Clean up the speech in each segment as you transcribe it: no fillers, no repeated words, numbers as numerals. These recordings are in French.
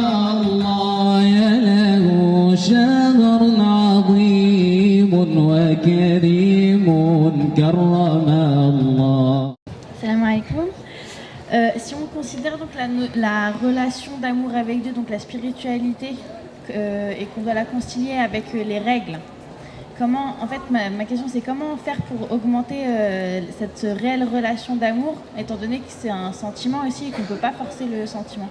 الله يا له شهر عظيم وكريم كرم الله. Salam alaikum. Si on considère donc la relation d'amour avec Dieu, donc la spiritualité, et qu'on doit la concilier avec les règles, comment, en fait, ma question c'est comment faire pour augmenter cette réelle relation d'amour, étant donné que c'est un sentiment aussi et qu'on ne peut pas forcer le sentiment.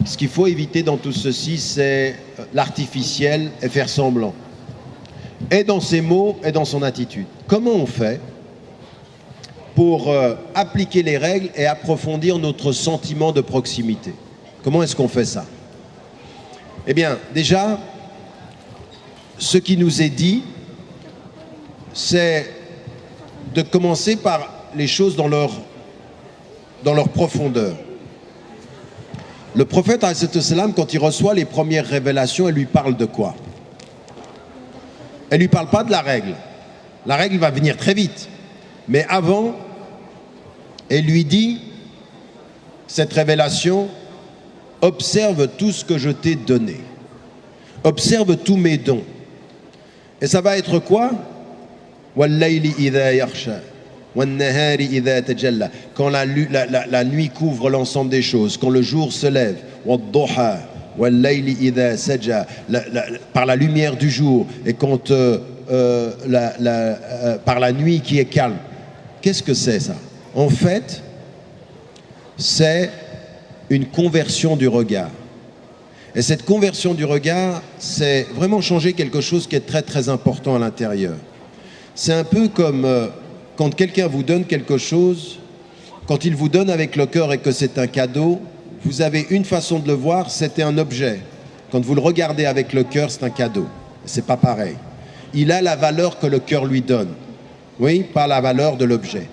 Ce qu'il faut éviter dans tout ceci, c'est l'artificiel et faire semblant. Et dans ses mots et dans son attitude. Comment on fait pour appliquer les règles et approfondir notre sentiment de proximité? Comment est-ce qu'on fait ça? Eh bien, déjà, ce qui nous est dit, c'est de commencer par les choses dans leur profondeur. Le prophète, quand il reçoit les premières révélations, elle lui parle de quoi? Elle ne lui parle pas de la règle. La règle va venir très vite. Mais avant, elle lui dit, cette révélation, observe tout ce que je t'ai donné. Observe tous mes dons. Et ça va être quoi? Quand la nuit couvre l'ensemble des choses, quand le jour se lève, par la lumière du jour, et quand par la nuit qui est calme. Qu'est-ce que c'est ça? En fait, c'est une conversion du regard. Et cette conversion du regard, c'est vraiment changer quelque chose qui est très très important à l'intérieur. C'est un peu comme quand quelqu'un vous donne quelque chose, quand il vous donne avec le cœur et que c'est un cadeau, vous avez une façon de le voir, c'était un objet. Quand vous le regardez avec le cœur, c'est un cadeau. C'est pas pareil. Il a la valeur que le cœur lui donne. Oui, pas la valeur de l'objet.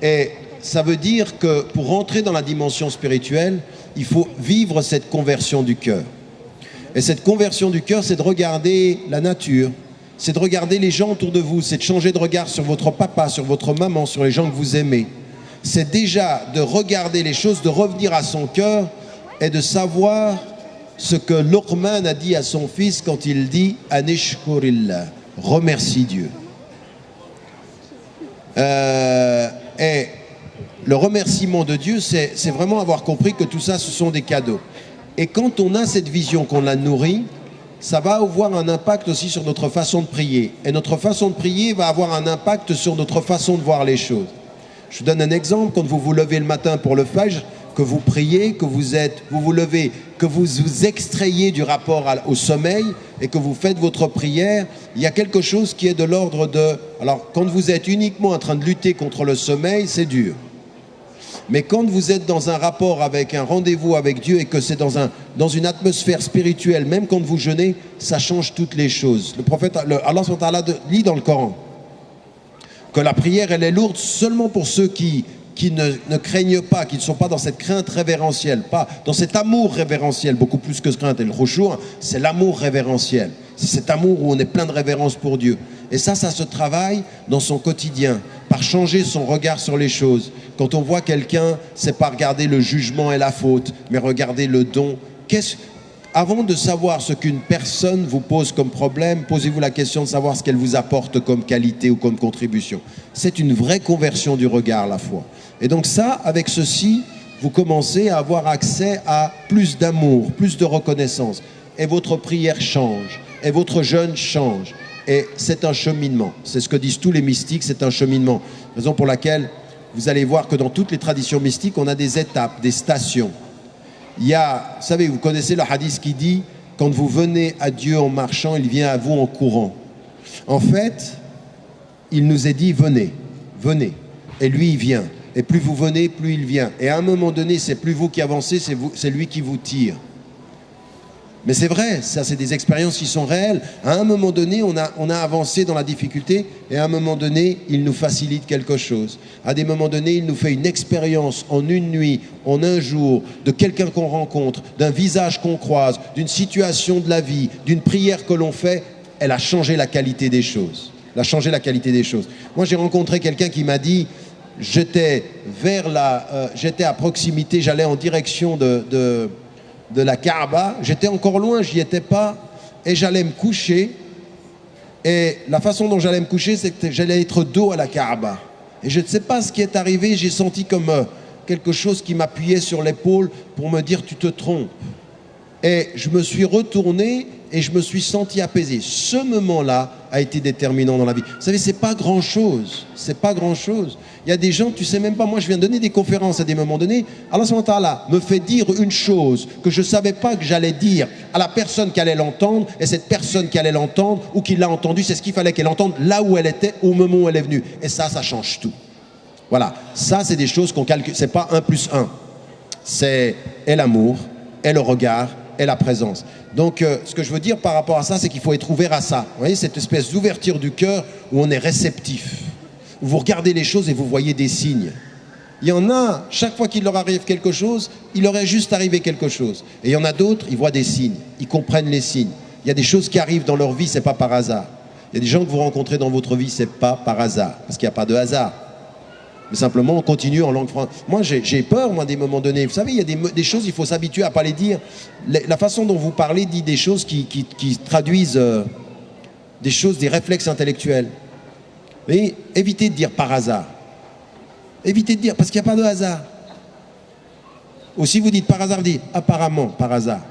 Et ça veut dire que pour rentrer dans la dimension spirituelle, il faut vivre cette conversion du cœur. Et cette conversion du cœur, c'est de regarder la nature, c'est de regarder les gens autour de vous, c'est de changer de regard sur votre papa, sur votre maman, sur les gens que vous aimez. C'est déjà de regarder les choses, de revenir à son cœur et de savoir ce que Luqman a dit à son fils quand il dit « Anishkurillah » remercie Dieu. Et le remerciement de Dieu, c'est vraiment avoir compris que tout ça, ce sont des cadeaux. Et quand on a cette vision, qu'on la nourrit, ça va avoir un impact aussi sur notre façon de prier. Et notre façon de prier va avoir un impact sur notre façon de voir les choses. Je vous donne un exemple. Quand vous vous levez le matin pour le Fajr, que vous priez, que vous vous levez, que vous vous extrayez du rapport au sommeil et que vous faites votre prière, il y a quelque chose qui est de l'ordre de... Alors, quand vous êtes uniquement en train de lutter contre le sommeil, c'est dur. Mais quand vous êtes dans un rapport avec un rendez-vous avec Dieu et que c'est dans une atmosphère spirituelle, même quand vous jeûnez, ça change toutes les choses. Le prophète, Allah lit dans le Coran que la prière, elle est lourde seulement pour ceux qui ne craignent pas, qui ne sont pas dans cette crainte révérentielle, pas dans cet amour révérentiel, beaucoup plus que ce crainte. Et le khushu', c'est l'amour révérentiel. C'est cet amour où on est plein de révérence pour Dieu. Et ça se travaille dans son quotidien, par changer son regard sur les choses. Quand on voit quelqu'un, c'est pas regarder le jugement et la faute, mais regarder le don. Avant de savoir ce qu'une personne vous pose comme problème, posez-vous la question de savoir ce qu'elle vous apporte comme qualité ou comme contribution. C'est une vraie conversion du regard, la foi. Et donc ça, avec ceci, vous commencez à avoir accès à plus d'amour, plus de reconnaissance. Et votre prière change, et votre jeûne change. Et c'est un cheminement. C'est ce que disent tous les mystiques, c'est un cheminement. Raison pour laquelle vous allez voir que dans toutes les traditions mystiques, on a des étapes, des stations. Il y a, vous savez, vous connaissez le hadith qui dit « Quand vous venez à Dieu en marchant, il vient à vous en courant ». En fait, il nous est dit « Venez, venez ». Et lui, il vient. Et plus vous venez, plus il vient. Et à un moment donné, c'est plus vous qui avancez, c'est lui qui vous tire. Mais c'est vrai, ça c'est des expériences qui sont réelles. À un moment donné, on a avancé dans la difficulté et à un moment donné, il nous facilite quelque chose. À des moments donnés, il nous fait une expérience en une nuit, en un jour, de quelqu'un qu'on rencontre, d'un visage qu'on croise, d'une situation de la vie, d'une prière que l'on fait. Elle a changé la qualité des choses. Elle a changé la qualité des choses. Moi, j'ai rencontré quelqu'un qui m'a dit, j'étais à proximité, j'allais en direction de la Kaaba, j'étais encore loin, j'y étais pas, et j'allais me coucher. Et la façon dont j'allais me coucher, c'est que j'allais être dos à la Kaaba. Et je ne sais pas ce qui est arrivé, j'ai senti comme quelque chose qui m'appuyait sur l'épaule pour me dire « tu te trompes ». Et je me suis retourné et je me suis senti apaisé. Ce moment-là a été déterminant dans la vie. Vous savez, c'est pas grand-chose. C'est pas grand-chose. Il y a des gens, tu sais même pas, moi je viens donner des conférences à des moments donnés. Allah subhanahu wa ta'ala me fait dire une chose que je savais pas que j'allais dire à la personne qui allait l'entendre. Et cette personne qui allait l'entendre ou qui l'a entendu, c'est ce qu'il fallait qu'elle entende là où elle était, au moment où elle est venue. Et ça change tout. Voilà. Ça, c'est des choses qu'on calcule. C'est pas 1 plus 1. C'est et l'amour, et le regard, et la présence. Donc, ce que je veux dire par rapport à ça, c'est qu'il faut être ouvert à ça. Vous voyez, cette espèce d'ouverture du cœur où on est réceptif. Où vous regardez les choses et vous voyez des signes. Il y en a, chaque fois qu'il leur arrive quelque chose, il leur est juste arrivé quelque chose. Et il y en a d'autres, ils voient des signes. Ils comprennent les signes. Il y a des choses qui arrivent dans leur vie, c'est pas par hasard. Il y a des gens que vous rencontrez dans votre vie, c'est pas par hasard. Parce qu'il n'y a pas de hasard. Mais simplement, on continue en langue française. Moi, j'ai peur, moi, des moments donnés. Vous savez, il y a des choses, il faut s'habituer à ne pas les dire. La façon dont vous parlez dit des choses qui traduisent des choses, des réflexes intellectuels. Mais évitez de dire par hasard. Évitez de dire, parce qu'il n'y a pas de hasard. Ou si vous dites par hasard, vous dites apparemment, par hasard.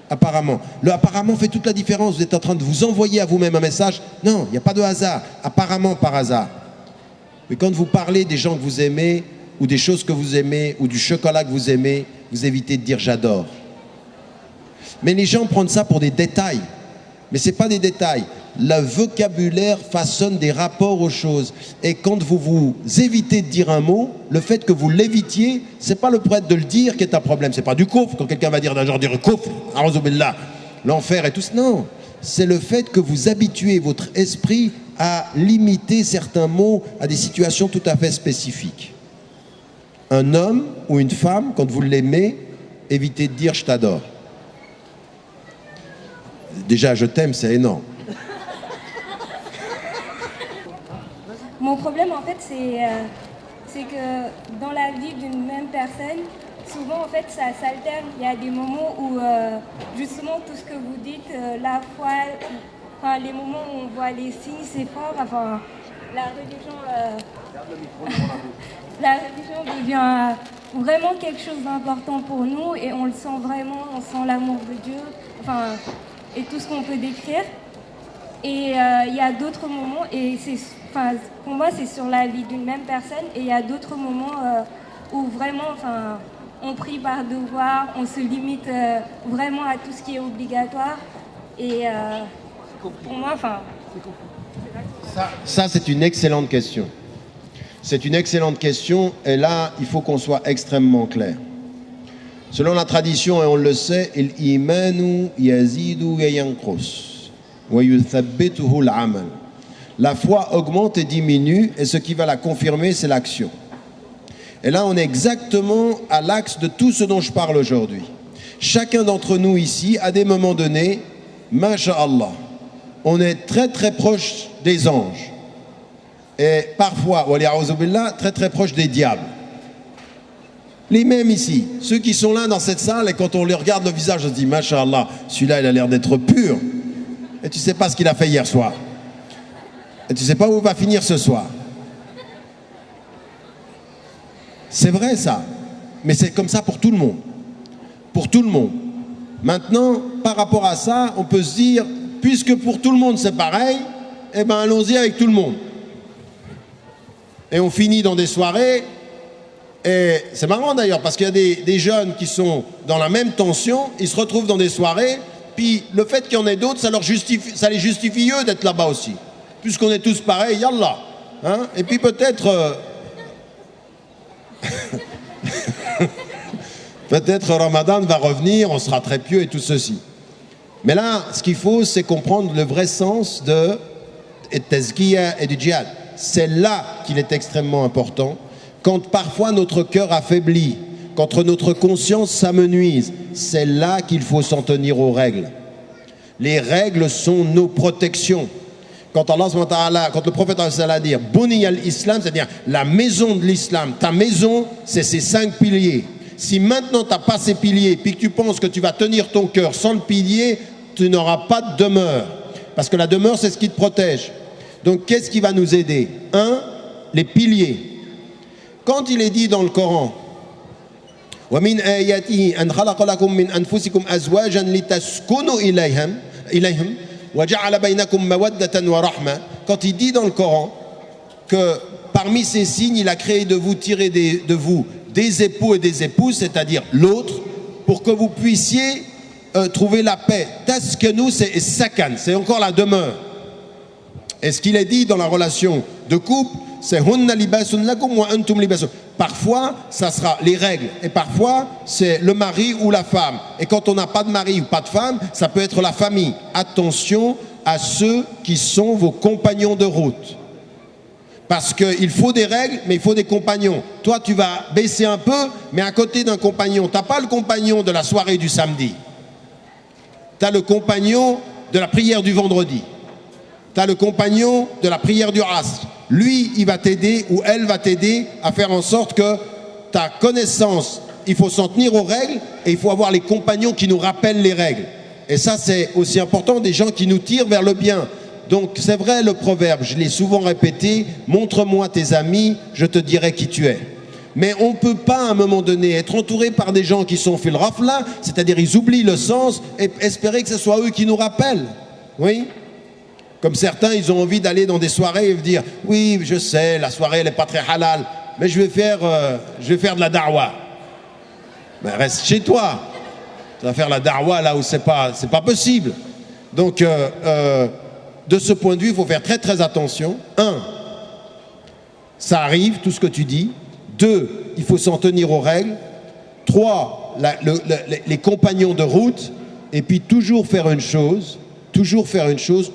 Apparemment. Le apparemment fait toute la différence. Vous êtes en train de vous envoyer à vous-même un message. Non, il n'y a pas de hasard. Apparemment, par hasard. Mais quand vous parlez des gens que vous aimez, ou des choses que vous aimez, ou du chocolat que vous aimez, vous évitez de dire j'adore. Mais les gens prennent ça pour des détails. Mais ce n'est pas des détails. Le vocabulaire façonne des rapports aux choses. Et quand vous évitez de dire un mot, le fait que vous l'évitiez, ce n'est pas le fait de le dire qui est un problème. Ce n'est pas du coufre, quand quelqu'un va dire d'un genre dire coufre, a'ouzoubillah, l'enfer et tout ça. Non, c'est le fait que vous habituez votre esprit à limiter certains mots à des situations tout à fait spécifiques. Un homme ou une femme, quand vous l'aimez, évitez de dire « je t'adore ». Déjà, je t'aime, c'est énorme. Mon problème, en fait, c'est que dans la vie d'une même personne, souvent, en fait, ça s'alterne. Il y a des moments où, justement, tout ce que vous dites, la foi, enfin, les moments où on voit les signes, c'est fort. Enfin, la religion devient vraiment quelque chose d'important pour nous et on le sent vraiment, on sent l'amour de Dieu, enfin, et tout ce qu'on peut décrire. Et il y a d'autres moments, et enfin, pour moi, c'est sur la vie d'une même personne, et il y a d'autres moments où vraiment, enfin, on prie par devoir, on se limite vraiment à tout ce qui est obligatoire. Et pour moi, enfin... Ça, c'est une excellente question. C'est une excellente question, et là, il faut qu'on soit extrêmement clair. Selon la tradition, et on le sait, l'imanu yazidu wa yanqus wa yuthabbituhu al-amal. La foi augmente et diminue, et ce qui va la confirmer, c'est l'action. Et là, on est exactement à l'axe de tout ce dont je parle aujourd'hui. Chacun d'entre nous ici, à des moments donnés, masha'Allah, on est très très proche des anges. Et parfois, très très proche des diables. Les mêmes ici, ceux qui sont là dans cette salle, et quand on les regarde le visage, on se dit, masha'Allah, celui-là il a l'air d'être pur. Et tu ne sais pas ce qu'il a fait hier soir. Et tu ne sais pas où il va finir ce soir. C'est vrai ça. Mais c'est comme ça pour tout le monde. Pour tout le monde. Maintenant, par rapport à ça, on peut se dire, puisque pour tout le monde c'est pareil, eh bien allons-y avec tout le monde. Et on finit dans des soirées, et c'est marrant d'ailleurs, parce qu'il y a des jeunes qui sont dans la même tension, ils se retrouvent dans des soirées, puis le fait qu'il y en ait d'autres, ça les justifie eux d'être là-bas aussi. Puisqu'on est tous pareils, yallah. Hein? Et puis peut-être... peut-être Ramadan va revenir, on sera très pieux et tout ceci. Mais là, ce qu'il faut, c'est comprendre le vrai sens de tazkiya et du djihad. C'est là qu'il est extrêmement important. Quand parfois notre cœur affaiblit, quand notre conscience s'amenuise, c'est là qu'il faut s'en tenir aux règles. Les règles sont nos protections. Quand quand le prophète a dit Buni al-Islam, c'est-à-dire la maison de l'islam, ta maison, c'est ces 5 piliers. Si maintenant tu n'as pas ces piliers, puis que tu penses que tu vas tenir ton cœur sans le pilier, tu n'auras pas de demeure. Parce que la demeure, c'est ce qui te protège. Donc qu'est-ce qui va nous aider? Un, les piliers. Quand il est dit dans le Coran, وَمِنْ آيَاتِهِ أَنْ خَلَقَ لَكُم مِّنْ أَنفُسِكُمْ أَزْوَاجًا لِتَسْكُنُوا إِلَيْهِمْ وَجَعَلَ بَيْنَكُمْ مَوَدَّةً وَرَحْمَةً. Quand il dit dans le Coran que parmi ces signes, il a créé de vous, tiré de vous des époux et des épouses, c'est-à-dire l'autre, pour que vous puissiez trouver la paix. Taskenu, c'est sakan, c'est encore la demeure. Et ce qu'il est dit dans la relation de couple, c'est hunna libasun lakum wa antum libasun. Parfois, ça sera les règles, et parfois, c'est le mari ou la femme. Et quand on n'a pas de mari ou pas de femme, ça peut être la famille. Attention à ceux qui sont vos compagnons de route. Parce qu'il faut des règles, mais il faut des compagnons. Toi, tu vas baisser un peu, mais à côté d'un compagnon, tu n'as pas le compagnon de la soirée du samedi. Tu as le compagnon de la prière du vendredi. Tu as le compagnon de la prière du asr. Lui, il va t'aider ou elle va t'aider à faire en sorte que ta connaissance, il faut s'en tenir aux règles et il faut avoir les compagnons qui nous rappellent les règles. Et ça, c'est aussi important, des gens qui nous tirent vers le bien. Donc, c'est vrai le proverbe, je l'ai souvent répété, montre-moi tes amis, je te dirai qui tu es. Mais on ne peut pas à un moment donné être entouré par des gens qui sont fil rafla, c'est-à-dire ils oublient le sens et espérer que ce soit eux qui nous rappellent. Oui? Comme certains, ils ont envie d'aller dans des soirées et dire « Oui, je sais, la soirée, elle n'est pas très halal, mais je vais faire de la darwa. » Ben, reste chez toi. Tu vas faire la darwa là où c'est pas possible. Donc, de ce point de vue, il faut faire très très attention. Un, ça arrive, tout ce que tu dis. Deux, il faut s'en tenir aux règles. Trois, les compagnons de route. Et puis toujours faire une chose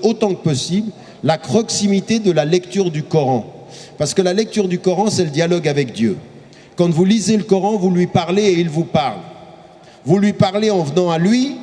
autant que possible, la proximité de la lecture du Coran. Parce que la lecture du Coran, c'est le dialogue avec Dieu. Quand vous lisez le Coran, vous lui parlez et il vous parle. Vous lui parlez en venant à lui,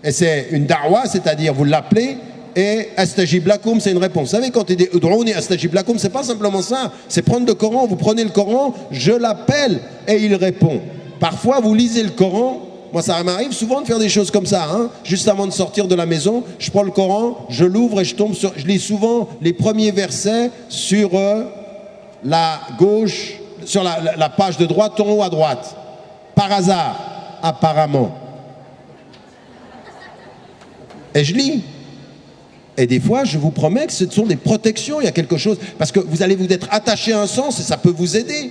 et c'est une da'wa, c'est-à-dire vous l'appelez, et astajib lakum, c'est une réponse. Vous savez, quand il dit ud'ouni astajib lakum, c'est pas simplement ça, c'est prendre le Coran, vous prenez le Coran, je l'appelle, et il répond. Parfois, vous lisez le Coran. Moi, ça m'arrive souvent de faire des choses comme ça, hein. Juste avant de sortir de la maison, je prends le Coran, je l'ouvre et je lis souvent les premiers versets sur la gauche, sur la page de droite, en haut à droite. Par hasard, apparemment. Et je lis. Et des fois, je vous promets que ce sont des protections, il y a quelque chose, parce que vous allez vous être attaché à un sens et ça peut vous aider.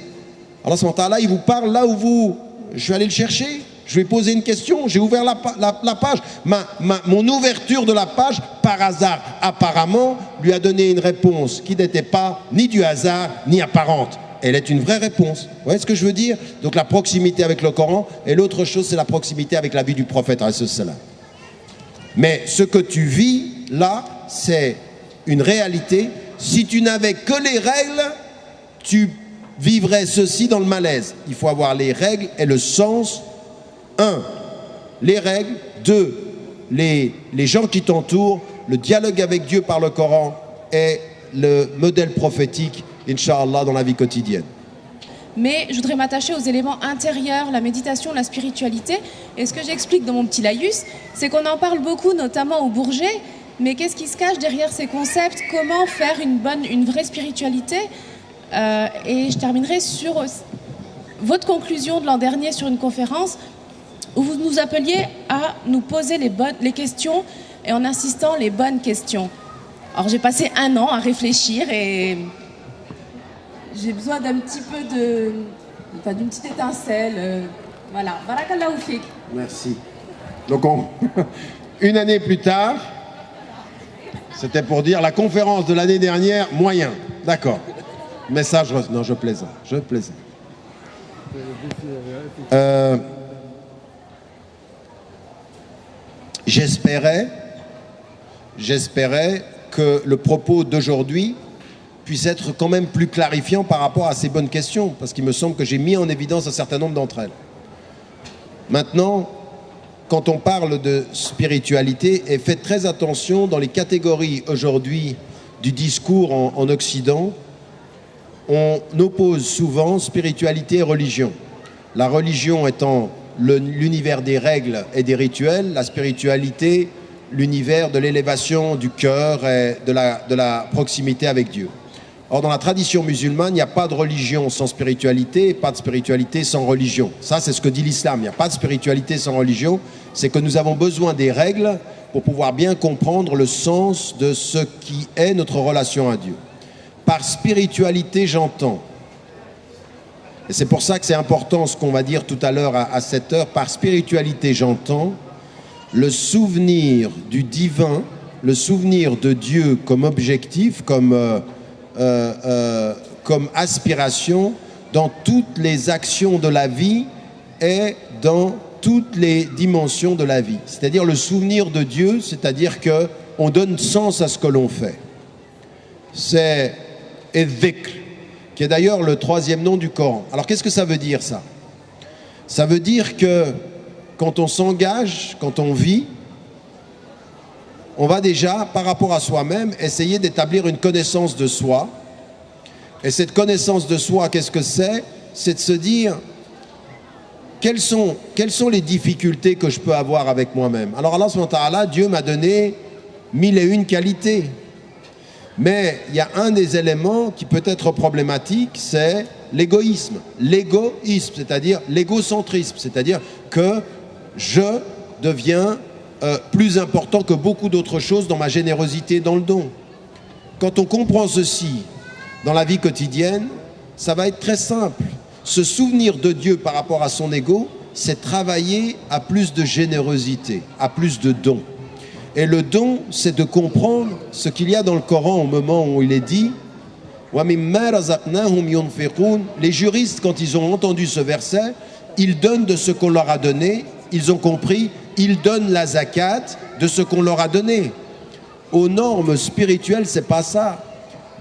Alors, à ce moment-là, il vous parle là où je suis allé le chercher. Je lui ai posé une question, j'ai ouvert la page. Mon ouverture de la page, par hasard, apparemment, lui a donné une réponse qui n'était pas ni du hasard, ni apparente. Elle est une vraie réponse. Vous voyez ce que je veux dire? Donc la proximité avec le Coran, et l'autre chose, c'est la proximité avec la vie du prophète. Mais ce que tu vis, là, c'est une réalité. Si tu n'avais que les règles, tu vivrais ceci dans le malaise. Il faut avoir les règles et le sens. 1. Les règles. 2. Les gens qui t'entourent, le dialogue avec Dieu par le Coran et le modèle prophétique, Inch'Allah, dans la vie quotidienne. Mais je voudrais m'attacher aux éléments intérieurs, la méditation, la spiritualité. Et ce que j'explique dans mon petit laïus, c'est qu'on en parle beaucoup, notamment au Bourget, mais qu'est-ce qui se cache derrière ces concepts? Comment faire une vraie spiritualité? Et je terminerai sur votre conclusion de l'an dernier sur une conférence où vous nous appeliez à nous poser les questions et en insistant les bonnes questions. Alors j'ai passé 1 an à réfléchir et j'ai besoin d'un petit peu d'une petite étincelle. Voilà. Barakallahu fik. Merci. Donc une année plus tard, c'était pour dire la conférence de l'année dernière, moyen. D'accord. Message. Non, je plaisante. J'espérais que le propos d'aujourd'hui puisse être quand même plus clarifiant par rapport à ces bonnes questions, parce qu'il me semble que j'ai mis en évidence un certain nombre d'entre elles. Maintenant, quand on parle de spiritualité, et faites très attention dans les catégories aujourd'hui du discours en Occident, on oppose souvent spiritualité et religion. La religion étant l'univers des règles et des rituels, la spiritualité, l'univers de l'élévation du cœur et de la proximité avec Dieu. Or, dans la tradition musulmane, il n'y a pas de religion sans spiritualité, pas de spiritualité sans religion. Ça, c'est ce que dit l'islam. Il n'y a pas de spiritualité sans religion. C'est que nous avons besoin des règles pour pouvoir bien comprendre le sens de ce qui est notre relation à Dieu. Par spiritualité, j'entends. Et c'est pour ça que c'est important ce qu'on va dire tout à l'heure à 7 heures. Par spiritualité, j'entends le souvenir du divin, le souvenir de Dieu comme objectif, comme aspiration dans toutes les actions de la vie et dans toutes les dimensions de la vie. C'est-à-dire le souvenir de Dieu, c'est-à-dire qu'on donne sens à ce que l'on fait. C'est Dhikr, qui est d'ailleurs le 3e nom du Coran. Alors qu'est-ce que ça veut dire ça? Ça veut dire que quand on s'engage, quand on vit, on va déjà, par rapport à soi-même, essayer d'établir une connaissance de soi. Et cette connaissance de soi, qu'est-ce que c'est? C'est de se dire, quelles sont les difficultés que je peux avoir avec moi-même? Alors Allah subhanahu wa ta'ala, Dieu m'a donné 1001 qualités. Mais il y a un des éléments qui peut être problématique, c'est l'égoïsme. L'égoïsme, c'est-à-dire l'égocentrisme, c'est-à-dire que je deviens plus important que beaucoup d'autres choses dans ma générosité, dans le don. Quand on comprend ceci dans la vie quotidienne, ça va être très simple. Se souvenir de Dieu par rapport à son ego, c'est travailler à plus de générosité, à plus de dons. Et le don, c'est de comprendre ce qu'il y a dans le Coran au moment où il est dit « Wa mimma razaqnahum yunfiqun » Les juristes, quand ils ont entendu ce verset, ils donnent de ce qu'on leur a donné, ils ont compris, ils donnent la zakat de ce qu'on leur a donné. Aux normes spirituelles, c'est pas ça.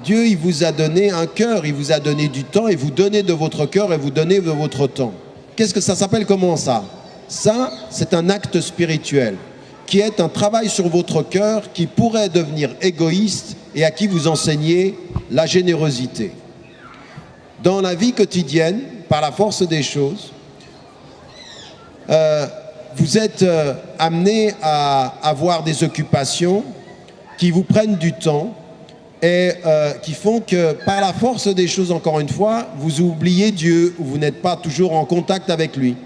Dieu, il vous a donné un cœur, il vous a donné du temps, et vous donnez de votre cœur et vous donnez de votre temps. Qu'est-ce que ça s'appelle? Comment ça? Ça, c'est un acte spirituel, qui est un travail sur votre cœur qui pourrait devenir égoïste et à qui vous enseignez la générosité. Dans la vie quotidienne, par la force des choses, vous êtes amené à avoir des occupations qui vous prennent du temps et qui font que, par la force des choses, encore une fois, vous oubliez Dieu ou vous n'êtes pas toujours en contact avec lui.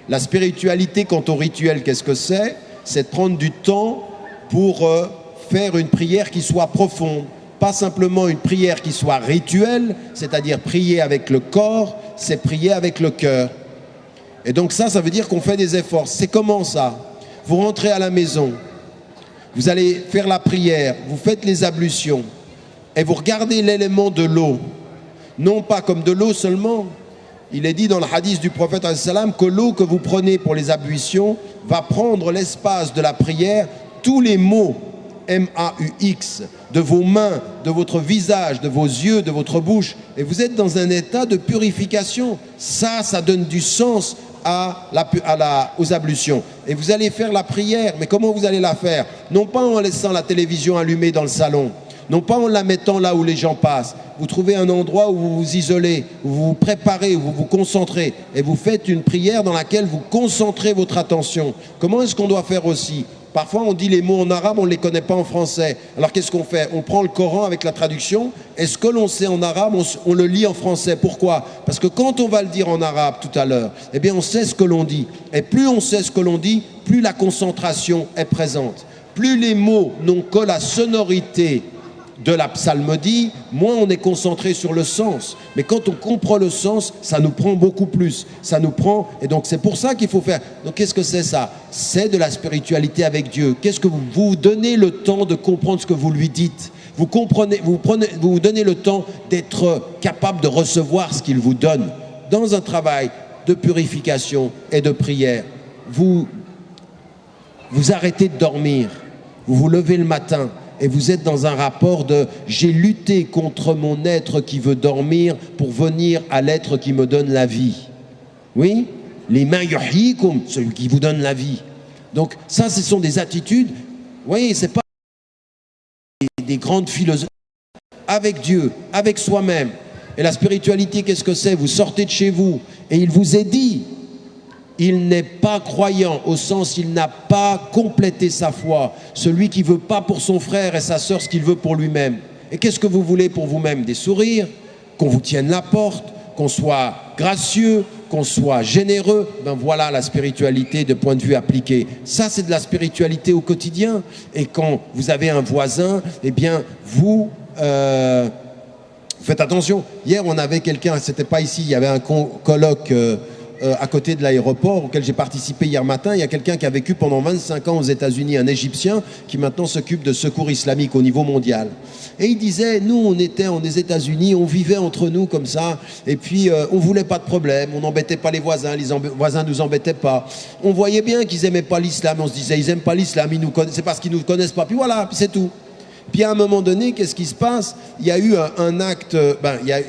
La spiritualité, quant au rituel, qu'est-ce que c'est? C'est de prendre du temps pour faire une prière qui soit profonde. Pas simplement une prière qui soit rituelle, c'est-à-dire prier avec le corps, c'est prier avec le cœur. Et donc ça veut dire qu'on fait des efforts. C'est comment ça? Vous rentrez à la maison, vous allez faire la prière, vous faites les ablutions, et vous regardez l'élément de l'eau, non pas comme de l'eau seulement. Il est dit dans le hadith du prophète que l'eau que vous prenez pour les ablutions va prendre l'espace de la prière, tous les mots M-A-U-X, de vos mains, de votre visage, de vos yeux, de votre bouche, et vous êtes dans un état de purification. Ça donne du sens aux ablutions. Et vous allez faire la prière, mais comment vous allez la faire? Non pas en laissant la télévision allumée dans le salon, non pas en la mettant là où les gens passent. Vous trouvez un endroit où vous vous isolez, où vous vous préparez, où vous vous concentrez, et vous faites une prière dans laquelle vous concentrez votre attention. Comment est-ce qu'on doit faire aussi? Parfois on dit les mots en arabe, on ne les connaît pas en français. Alors qu'est-ce qu'on fait? On prend le Coran avec la traduction, et ce que l'on sait en arabe, on le lit en français. Pourquoi? Parce que quand on va le dire en arabe tout à l'heure, eh bien on sait ce que l'on dit. Et plus on sait ce que l'on dit, plus la concentration est présente. Plus les mots n'ont que la sonorité de la psalmodie, moins on est concentré sur le sens. Mais quand on comprend le sens, ça nous prend beaucoup plus. Ça nous prend, et donc c'est pour ça qu'il faut faire. Donc qu'est-ce que c'est ça? C'est de la spiritualité avec Dieu. Qu'est-ce que vous donnez le temps de comprendre ce que vous lui dites? Vous vous donnez le temps d'être capable de recevoir ce qu'il vous donne. Dans un travail de purification et de prière, vous arrêtez de dormir, vous vous levez le matin, et vous êtes dans un rapport de « j'ai lutté contre mon être qui veut dormir pour venir à l'être qui me donne la vie ». Oui, les mains yuhyikum, celui qui vous donne la vie. Donc ça, ce sont des attitudes, vous voyez, c'est pas des grandes philosophies. Avec Dieu, avec soi-même. Et la spiritualité, qu'est-ce que c'est? Vous sortez de chez vous Et il vous est dit, il n'est pas croyant, au sens il n'a pas complété sa foi. Celui qui ne veut pas pour son frère et sa sœur ce qu'il veut pour lui-même. Et qu'est-ce que vous voulez pour vous-même? Des sourires, qu'on vous tienne la porte, qu'on soit gracieux, qu'on soit généreux. Ben voilà la spiritualité de point de vue appliqué. Ça, c'est de la spiritualité au quotidien. Et quand vous avez un voisin, eh bien, vous faites attention. Hier, on avait quelqu'un, c'était pas ici, il y avait un colloque à côté de l'aéroport auquel j'ai participé hier matin. Il y a quelqu'un qui a vécu pendant 25 ans aux États-Unis, un Égyptien qui maintenant s'occupe de secours islamique au niveau mondial. Et il disait, nous on était aux États-Unis, on vivait entre nous comme ça, et puis on voulait pas de problème, on n'embêtait pas les voisins nous embêtaient pas. On voyait bien qu'ils aimaient pas l'islam, on se disait ils aiment pas l'islam, c'est parce qu'ils nous connaissent pas, puis voilà, puis c'est tout. Puis à un moment donné, qu'est-ce qui se passe? Il y a eu un acte,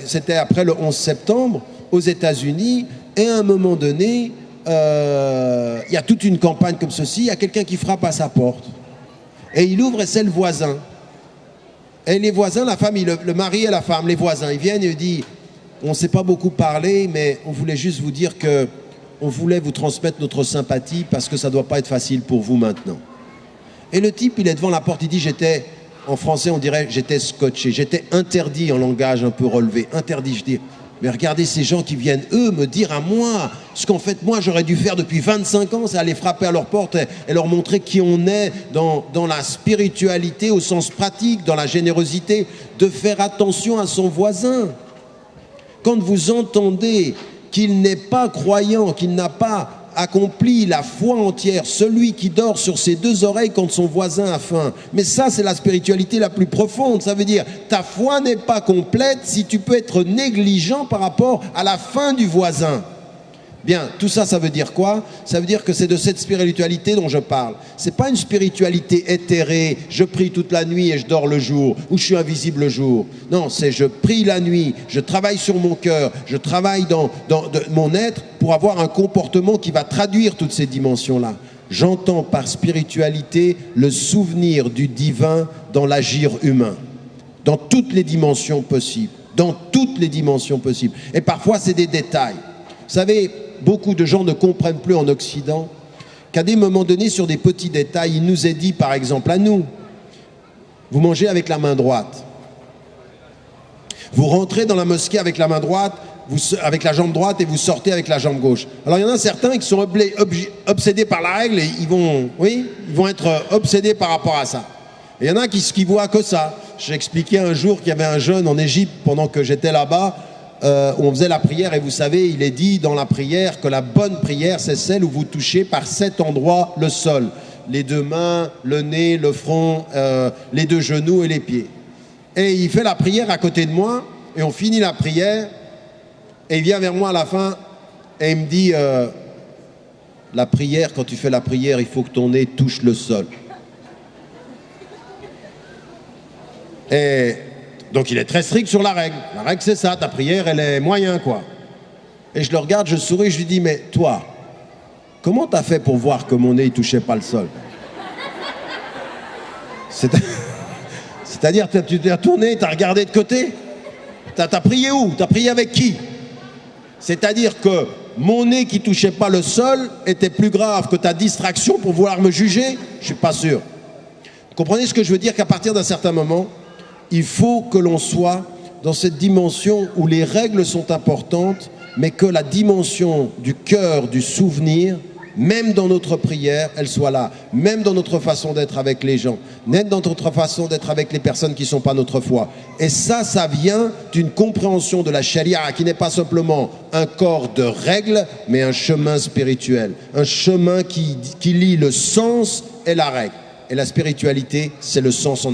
c'était après le 11 septembre aux États-Unis. Et à un moment donné, il y a toute une campagne comme ceci, il y a quelqu'un qui frappe à sa porte. Et il ouvre et c'est le voisin. Et les voisins, la famille, le mari et la femme, les voisins, ils viennent et ils disent, on ne s'est pas beaucoup parlé, mais on voulait juste vous dire que on voulait vous transmettre notre sympathie parce que ça ne doit pas être facile pour vous maintenant. Et le type, il est devant la porte, il dit, en français on dirait, j'étais scotché, j'étais interdit en langage un peu relevé, interdit, je dis. Mais regardez ces gens qui viennent, eux, me dire à moi, ce qu'en fait, moi, j'aurais dû faire depuis 25 ans, c'est aller frapper à leur porte et leur montrer qui on est dans la spiritualité au sens pratique, dans la générosité, de faire attention à son voisin. Quand vous entendez qu'il n'est pas croyant, qu'il n'a pas accompli la foi entière, celui qui dort sur ses deux oreilles quand son voisin a faim. Mais ça, c'est la spiritualité la plus profonde. Ça veut dire, ta foi n'est pas complète si tu peux être négligent par rapport à la faim du voisin. Bien, tout ça, ça veut dire quoi? Ça veut dire que c'est de cette spiritualité dont je parle. C'est pas une spiritualité éthérée, je prie toute la nuit et je dors le jour, ou je suis invisible le jour. Non, c'est je prie la nuit, je travaille sur mon cœur, je travaille dans mon être pour avoir un comportement qui va traduire toutes ces dimensions-là. J'entends par spiritualité le souvenir du divin dans l'agir humain, dans toutes les dimensions possibles, dans toutes les dimensions possibles. Et parfois, c'est des détails. Vous savez, beaucoup de gens ne comprennent plus en Occident qu'à des moments donnés, sur des petits détails, il nous est dit, par exemple, à nous, vous mangez avec la main droite. Vous rentrez dans la mosquée avec la main droite, avec la jambe droite, et vous sortez avec la jambe gauche. Alors, il y en a certains qui sont obsédés par la règle et ils vont être obsédés par rapport à ça. Et il y en a qui voient que ça. J'ai expliqué un jour qu'il y avait un jeune en Égypte, pendant que j'étais là-bas, où on faisait la prière, et vous savez, il est dit dans la prière que la bonne prière, c'est celle où vous touchez par 7 endroits le sol. Les deux mains, le nez, le front, les deux genoux et les pieds. Et il fait la prière à côté de moi, et on finit la prière, et il vient vers moi à la fin, et il me dit, la prière, quand tu fais la prière, il faut que ton nez touche le sol. Et donc il est très strict sur la règle. La règle c'est ça, ta prière elle est moyen quoi. Et je le regarde, je souris, je lui dis, mais toi, comment t'as fait pour voir que mon nez ne touchait pas le sol? C'est-à-dire, tu t'es retourné, t'as regardé de côté? T'as prié où? T'as prié avec qui? C'est-à-dire que mon nez qui touchait pas le sol était plus grave que ta distraction pour vouloir me juger? Je suis pas sûr. Vous comprenez ce que je veux dire? Qu'à partir d'un certain moment, il faut que l'on soit dans cette dimension où les règles sont importantes, mais que la dimension du cœur, du souvenir, même dans notre prière, elle soit là. Même dans notre façon d'être avec les gens, même dans notre façon d'être avec les personnes qui ne sont pas notre foi. Et ça vient d'une compréhension de la charia qui n'est pas simplement un corps de règles, mais un chemin spirituel. Un chemin qui lie le sens et la règle. Et la spiritualité, c'est le sens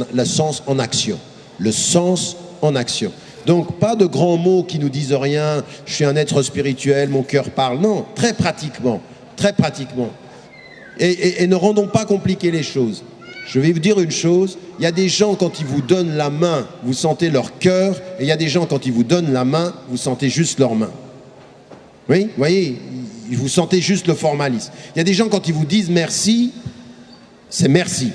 en action. Le sens en action. Donc, pas de grands mots qui nous disent rien, je suis un être spirituel, mon cœur parle. Non, très pratiquement. Très pratiquement. Et ne rendons pas compliquer les choses. Je vais vous dire une chose, il y a des gens, quand ils vous donnent la main, vous sentez leur cœur, et il y a des gens, quand ils vous donnent la main, vous sentez juste leur main. Oui, vous voyez, vous sentez juste le formalisme. Il y a des gens, quand ils vous disent merci, c'est merci.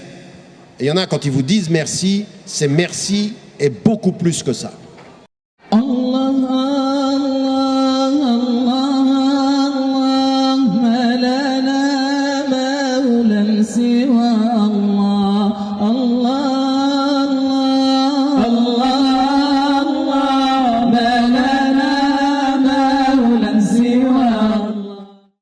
Et il y en a, quand ils vous disent merci, c'est merci et beaucoup plus que ça. Allah, Allah, Allah. سوى الله